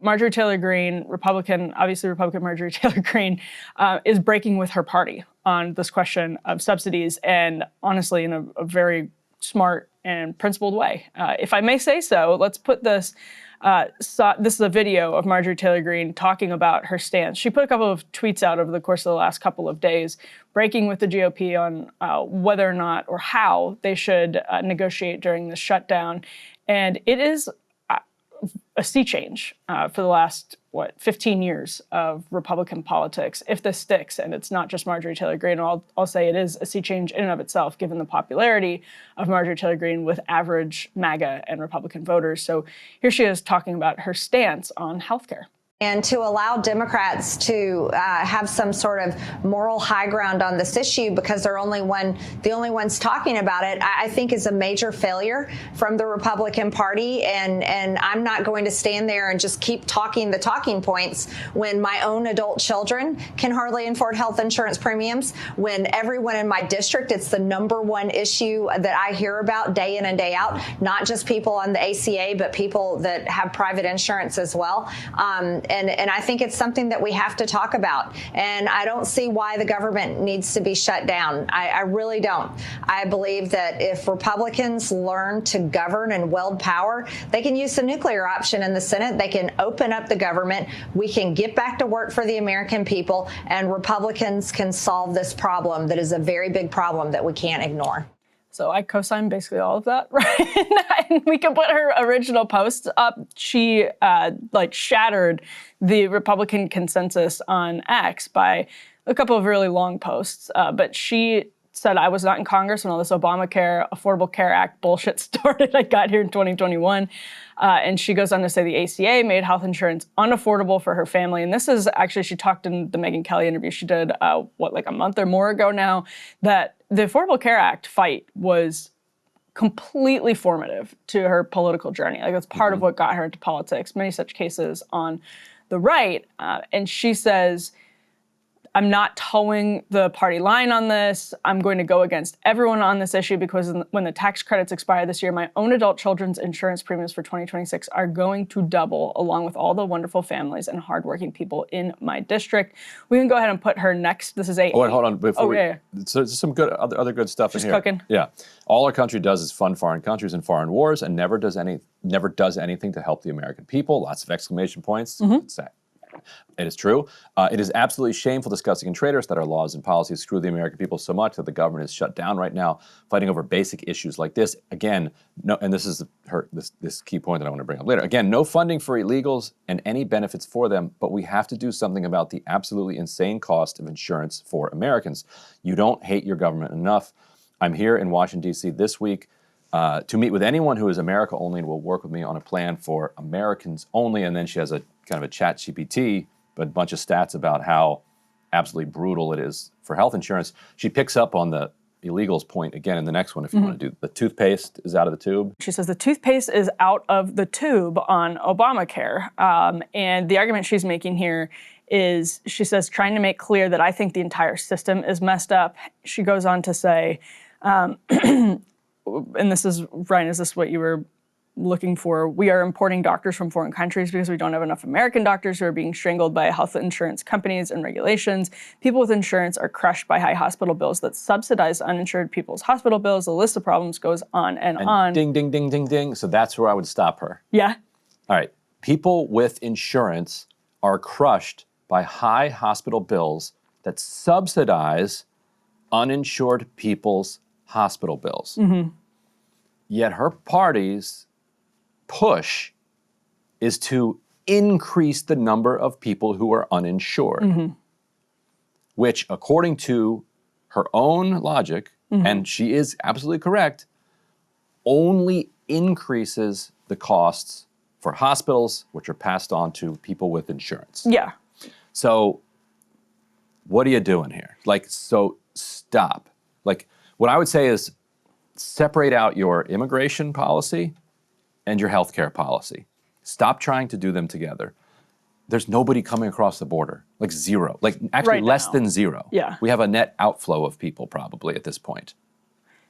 Marjorie Taylor Greene, Republican, obviously Republican Marjorie Taylor Greene, is breaking with her party on this question of subsidies, and honestly, in a very smart and principled way. If I may say so, let's put this. This is a video of Marjorie Taylor Greene talking about her stance. She put a couple of tweets out over the course of the last couple of days, breaking with the GOP on whether or not or how they should negotiate during the shutdown. And it is a sea change for the last, 15 years of Republican politics, if this sticks. And it's not just Marjorie Taylor Greene. I'll say it is a sea change in and of itself, given the popularity of Marjorie Taylor Greene with average MAGA and Republican voters. So here she is talking about her stance on healthcare. And to allow Democrats to have some sort of moral high ground on this issue because they're the only ones talking about it, I think is a major failure from the Republican Party. And I'm not going to stand there and just keep talking the talking points when my own adult children can hardly afford health insurance premiums, when everyone in my district, it's the #1 issue that I hear about day in and day out, not just people on the ACA, but people that have private insurance as well. And I think it's something that we have to talk about. And I don't see why the government needs to be shut down. I really don't. I believe that if Republicans learn to govern and wield power, they can use the nuclear option in the Senate. They can open up the government. We can get back to work for the American people, and Republicans can solve this problem that is a very big problem that we can't ignore. So I co-signed basically all of that, right? And we can put her original post up. She shattered the Republican consensus on X by a couple of really long posts. But she said, I was not in Congress when all this Obamacare, Affordable Care Act bullshit started. I got here in 2021. And she goes on to say the ACA made health insurance unaffordable for her family. And this is actually, she talked in the Megyn Kelly interview she did, a month or more ago now, that the Affordable Care Act fight was completely formative to her political journey. Like, it's part of what got her into politics, many such cases on the right. And she says, I'm not towing the party line on this. I'm going to go against everyone on this issue because when the tax credits expire this year, my own adult children's insurance premiums for 2026 are going to double, along with all the wonderful families and hardworking people in my district. We can go ahead and put her next. This is a. Oh, wait, hold on. Before so there's some good other good stuff Just in here. Cooking. Yeah. All our country does is fund foreign countries and foreign wars, and never does anything to help the American people. Lots of exclamation points. It's sad. It is true. It is absolutely shameful, disgusting, and traitorous that our laws and policies screw the American people so much that the government is shut down right now, fighting over basic issues like this. Again, no, and this is this key point that I want to bring up later. Again, no funding for illegals and any benefits for them, but we have to do something about the absolutely insane cost of insurance for Americans. You don't hate your government enough. I'm here in Washington, D.C. this week to meet with anyone who is America only and will work with me on a plan for Americans only. And then she has a kind of a chat GPT, but a bunch of stats about how absolutely brutal it is for health insurance. She picks up on the illegals point again in the next one if you want to do. The toothpaste is out of the tube. She says the toothpaste is out of the tube on Obamacare. And the argument she's making here is, she says, trying to make clear that I think the entire system is messed up. She goes on to say, and this is, Ryan, is this what you were looking for? We are importing doctors from foreign countries because we don't have enough American doctors who are being strangled by health insurance companies and regulations. People with insurance are crushed by high hospital bills that subsidize uninsured people's hospital bills. The list of problems goes on and on. Ding, ding, ding, ding, ding. So that's where I would stop her. Yeah. All right. People with insurance are crushed by high hospital bills that subsidize uninsured people's hospital bills. Yet her party's push is to increase the number of people who are uninsured, which, according to her own logic, and she is absolutely correct, only increases the costs for hospitals, which are passed on to people with insurance. Yeah. So what are you doing here? Like, so stop. Like, what I would say is separate out your immigration policy and your healthcare policy. Stop trying to do them together. There's nobody coming across the border, like zero, like actually Right less now. than zero. Yeah. We have a net outflow of people probably at this point.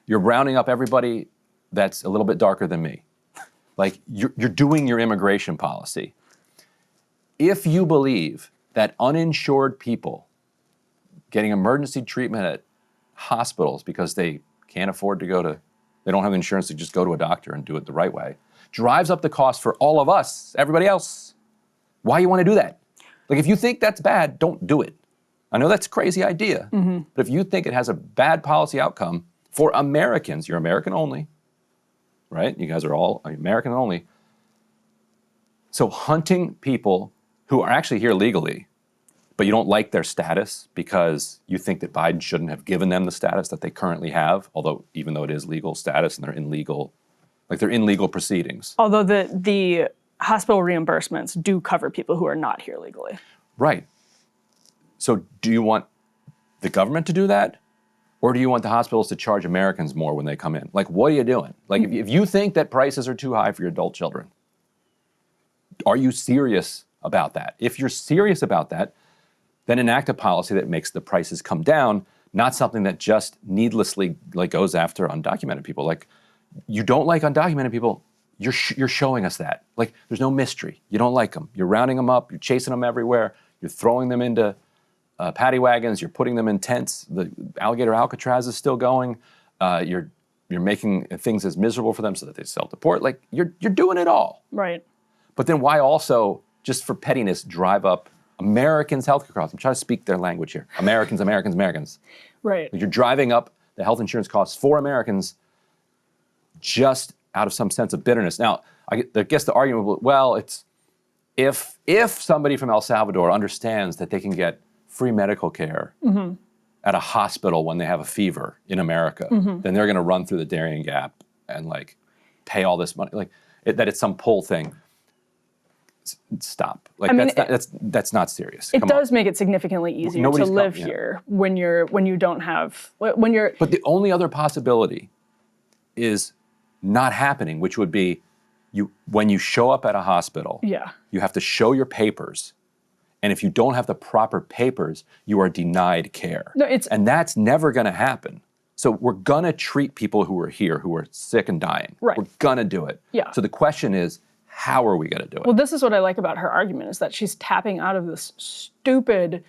You're rounding up everybody that's a little bit darker than me. Like, you're doing your immigration policy. if you believe that uninsured people getting emergency treatment at hospitals because they can't afford to they don't have insurance to just go to a doctor and do it the right way, drives up the cost for all of us, everybody else. Why you want to do that? Like, if you think that's bad, don't do it. I know that's a crazy idea, but if you think it has a bad policy outcome for Americans, you're American only, right? You guys are all American only. So hunting people who are actually here legally, but you don't like their status because you think that Biden shouldn't have given them the status that they currently have, although even though it is legal status and they're in legal proceedings. Although the hospital reimbursements do cover people who are not here legally. Right. So do you want the government to do that? Or do you want the hospitals to charge Americans more when they come in? Like, what are you doing? Like, if you think that prices are too high for your adult children, are you serious about that? If you're serious about that, then enact a policy that makes the prices come down, not something that just needlessly goes after undocumented people. Like, you don't like undocumented people, you're showing us that. Like, there's no mystery. You don't like them. You're rounding them up. You're chasing them everywhere. You're throwing them into paddy wagons. You're putting them in tents. The alligator Alcatraz is still going. You're making things as miserable for them so that they self-deport. Like, you're doing it all. Right. But then why also, just for pettiness, drive up Americans' healthcare costs? I'm trying to speak their language here. Americans. Right. Like, you're driving up the health insurance costs for Americans just out of some sense of bitterness. Now, I guess the argument will, well, it's if somebody from El Salvador understands that they can get free medical care at a hospital when they have a fever in America, then they're going to run through the Darien Gap and pay all this money. That it's some pull thing. Stop. That's not serious. It does make it significantly easier to live here when you don't have when you're. But the only other possibility is not happening, which would be when you show up at a hospital, you have to show your papers. And if you don't have the proper papers, you are denied care. And that's never going to happen. So we're going to treat people who are here, who are sick and dying. Right. We're going to do it. Yeah. So the question is, how are we going to do it? Well, this is what I like about her argument, is that she's tapping out of this stupid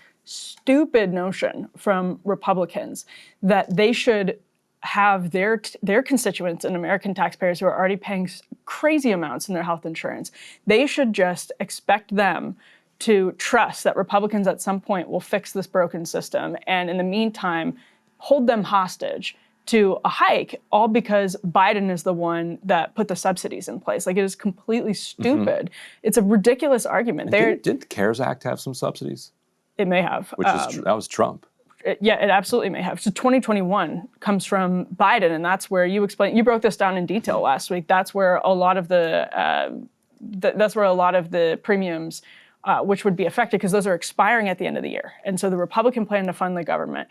notion from Republicans that they should have their constituents and American taxpayers who are already paying crazy amounts in their health insurance, they should just expect them to trust that Republicans at some point will fix this broken system, and in the meantime, hold them hostage to a hike, all because Biden is the one that put the subsidies in place. Like, it is completely stupid. It's a ridiculous argument. Didn't the CARES Act have some subsidies? It may have. That was Trump. It absolutely may have. So 2021 comes from Biden, and that's where you broke this down in detail last week. That's where a lot of the premiums, which would be affected, because those are expiring at the end of the year. And so the Republican plan to fund the government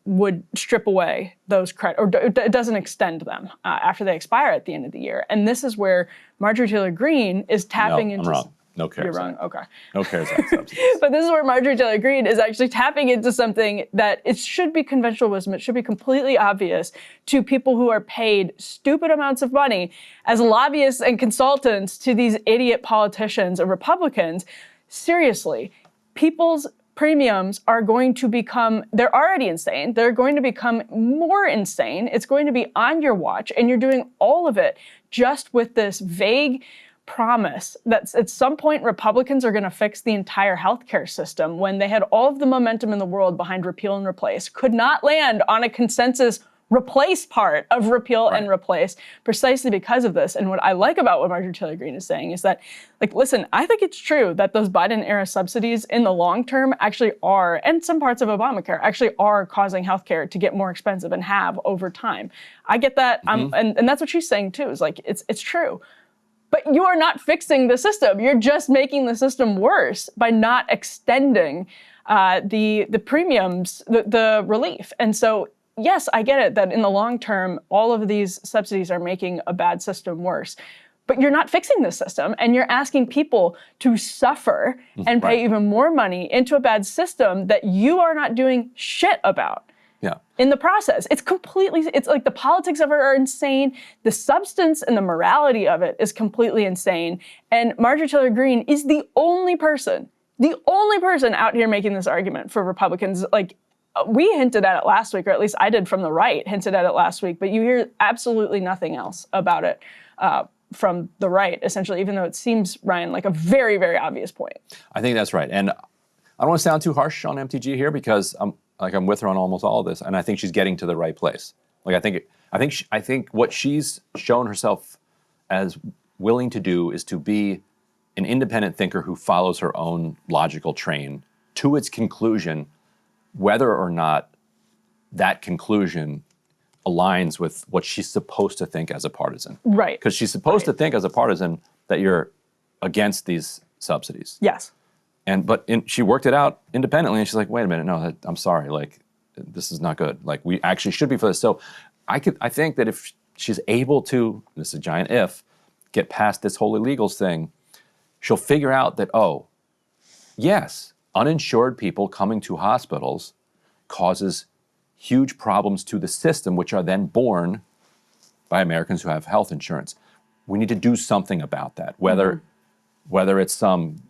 would strip away those credit, or it doesn't extend them after they expire at the end of the year. And this is where Marjorie Taylor Greene is tapping into. I'm wrong. No CARES You're wrong. Act. Okay. No CARES Act subsidies. But this is where Marjorie Taylor Greene is actually tapping into something that it should be conventional wisdom. It should be completely obvious to people who are paid stupid amounts of money as lobbyists and consultants to these idiot politicians and Republicans. Seriously, people's premiums are going to become, they're already insane. They're going to become more insane. It's going to be on your watch, and you're doing all of it just with this vague promise that at some point Republicans are going to fix the entire healthcare system, when they had all of the momentum in the world behind repeal and replace, could not land on a consensus replace part of repeal and replace, precisely because of this. And what I like about what Marjorie Taylor Greene is saying is that, listen, I think it's true that those Biden-era subsidies in the long term actually are, and some parts of Obamacare actually are, causing healthcare to get more expensive and have over time. I get that, and that's what she's saying too, is it's true. But you are not fixing the system. You're just making the system worse by not extending the premiums, the relief. And so, yes, I get it that in the long term, all of these subsidies are making a bad system worse. But you're not fixing the system, and you're asking people to suffer and pay even more money into a bad system that you are not doing shit about. in the process. It's like the politics of it are insane. The substance and the morality of it is completely insane. And Marjorie Taylor Greene is the only person out here making this argument for Republicans. Like, we hinted at it last week, or at least I did from the right, hinted at it last week, but you hear absolutely nothing else about it from the right, essentially, even though it seems, Ryan, like a very, very obvious point. I think that's right. And I don't want to sound too harsh on MTG here, because I'm with her on almost all of this, and I think she's getting to the right place. Like, I think what she's shown herself as willing to do is to be an independent thinker who follows her own logical train to its conclusion, whether or not that conclusion aligns with what she's supposed to think as a partisan. Right. Because she's supposed to think as a partisan that you're against these subsidies. Yes. But she worked it out independently, and she's like, wait a minute, no, I'm sorry, like, this is not good. Like, we actually should be for this. So I think that if she's able to, this is a giant if, get past this whole illegals thing, she'll figure out that, oh, yes, uninsured people coming to hospitals causes huge problems to the system, which are then borne by Americans who have health insurance. We need to do something about that, whether it's some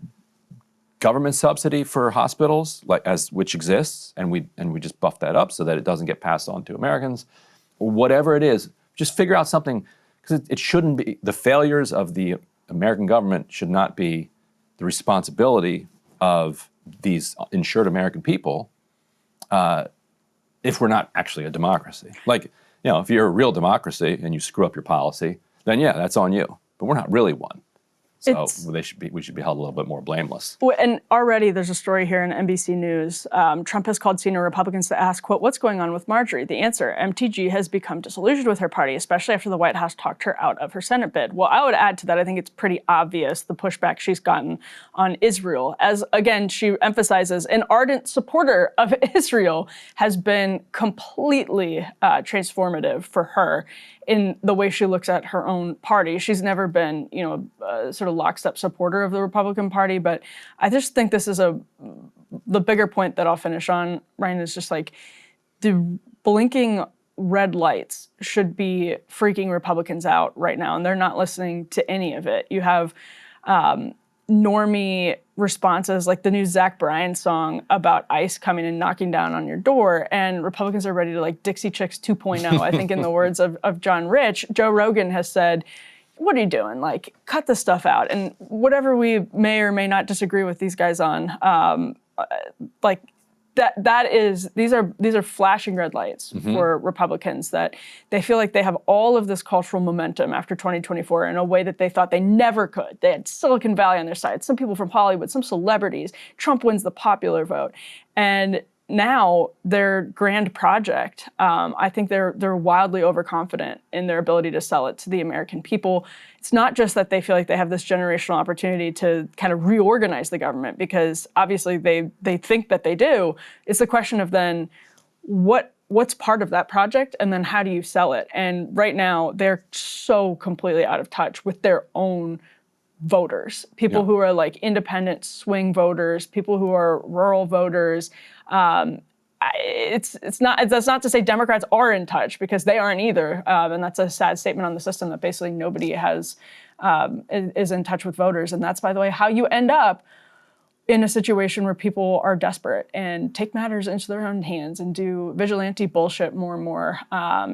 government subsidy for hospitals, which exists, and we just buff that up so that it doesn't get passed on to Americans, or whatever it is. Just figure out something, because it shouldn't be, the failures of the American government should not be the responsibility of these insured American people if we're not actually a democracy. Like, if you're a real democracy and you screw up your policy, then yeah, that's on you. But we're not really one. So we should be held a little bit more blameless. And already there's a story here in NBC News. Trump has called senior Republicans to ask, quote, what's going on with Marjorie? The answer, MTG has become disillusioned with her party, especially after the White House talked her out of her Senate bid. Well, I would add to that, I think it's pretty obvious the pushback she's gotten on Israel. As, again, she emphasizes, an ardent supporter of Israel has been completely transformative for her in the way she looks at her own party. She's never been, a sort of lockstep supporter of the Republican Party, but I just think this is the bigger point that I'll finish on, Ryan, is just like the blinking red lights should be freaking Republicans out right now, and they're not listening to any of it. You have normie responses like the new Zach Bryan song about ICE coming and knocking down on your door, and Republicans are ready to like Dixie Chicks 2.0, I think in the words of John Rich. Joe Rogan has said, what are you doing? Like, cut this stuff out. And whatever we may or may not disagree with these guys on, these are flashing red lights for Republicans, that they feel like they have all of this cultural momentum after 2024 in a way that they thought they never could. They had Silicon Valley on their side, some people from Hollywood, some celebrities. Trump wins the popular vote. And now their grand project, I think they're wildly overconfident in their ability to sell it to the American people. It's not just that they feel like they have this generational opportunity to kind of reorganize the government, because obviously they think that they do. It's the question of then what's part of that project, and then how do you sell it? And right now they're so completely out of touch with their own voters, people who are like independent swing voters, people who are rural voters. That's not to say Democrats are in touch, because they aren't either, and that's a sad statement on the system that basically nobody is in touch with voters. And that's, by the way, how you end up in a situation where people are desperate and take matters into their own hands and do vigilante bullshit more and more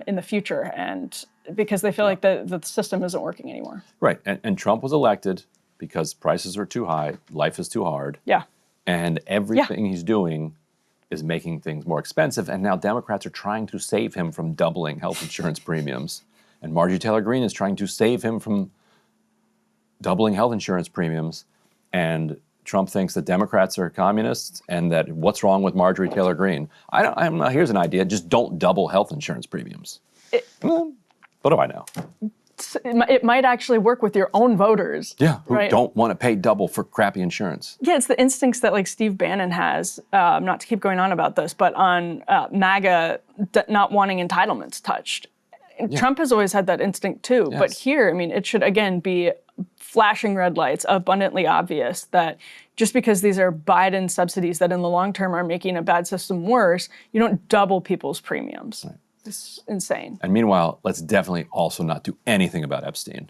in the future, and because they feel like the system isn't working anymore. Right, and Trump was elected because prices are too high, life is too hard. Yeah. And everything he's doing is making things more expensive, and now Democrats are trying to save him from doubling health insurance premiums, and Marjorie Taylor Greene is trying to save him from doubling health insurance premiums, and Trump thinks that Democrats are communists, and that what's wrong with Marjorie Taylor Greene? Here's an idea: just don't double health insurance premiums. What do I know? It might actually work with your own voters. Yeah, who don't want to pay double for crappy insurance. Yeah, it's the instincts that like Steve Bannon has, not to keep going on about this, but on MAGA not wanting entitlements touched. Trump has always had that instinct too, but here, I mean, it should again be flashing red lights, abundantly obvious that just because these are Biden subsidies that in the long term are making a bad system worse, you don't double people's premiums. Right. It's insane. And meanwhile, let's definitely also not do anything about Epstein.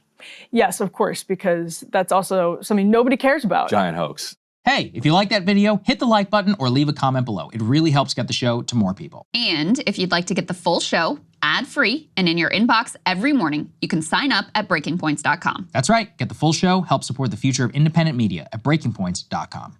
Yes, of course, because that's also something nobody cares about. Giant hoax. Hey, if you like that video, hit the like button or leave a comment below. It really helps get the show to more people. And if you'd like to get the full show ad-free and in your inbox every morning, you can sign up at breakingpoints.com. That's right. Get the full show, help support the future of independent media at breakingpoints.com.